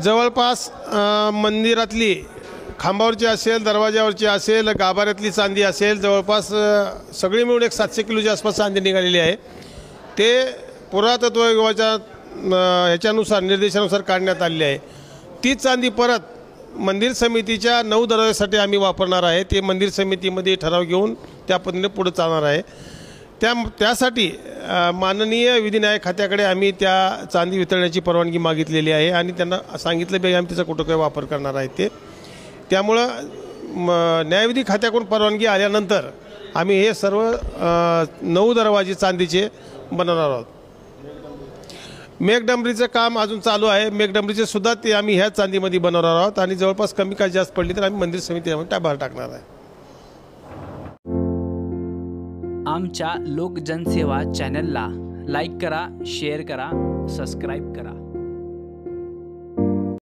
जवळपास मंदिरातली खांबावरची असेल, दरवाजावरची असेल, गाभाऱ्यातली चांदी असेल, जवळपास सगळी मिळून एक 700 किलोच्या आसपास चांदी निघालेली आहे। ते पुरातत्व विभागाच्या ह्याच्यानुसार निर्देशानुसार काढण्यात आलेली आहे। ती चांदी परत मंदिर समितीच्या 9 दरवाजासाठी आम्ही वापरणार आहे। ते मंदिर समितीमध्ये ठराव घेऊन त्या पद्धतीने पुढे चालणार आहे। त्यासाठी माननीय विधी न्याय खात्याकडे आम्ही त्या चांदी वितरण्याची परवानगी मागितलेली आहे आणि त्यांना सांगितलं की आम्ही त्याचा कुठं काही वापर करणार आहे ते। त्यामुळे न्यायविधी खात्याकडून परवानगी आल्यानंतर आम्ही हे सर्व 9 दरवाजे चांदीचे बनवणार आहोत। मेघडंबरीचं काम अजून चालू आहे। मेघडंबरीचे सुद्धा ते आम्ही ह्या चांदीमध्ये बनवणार आहोत आणि जवळपास कमी काय जास्त पडली तर आम्ही मंदिर समितीमध्ये त्या बाहेर टाकणार आहे। आमच्या लोक जनसेवा चॅनलला लाईक करा, शेअर करा, सबस्क्राईब करा।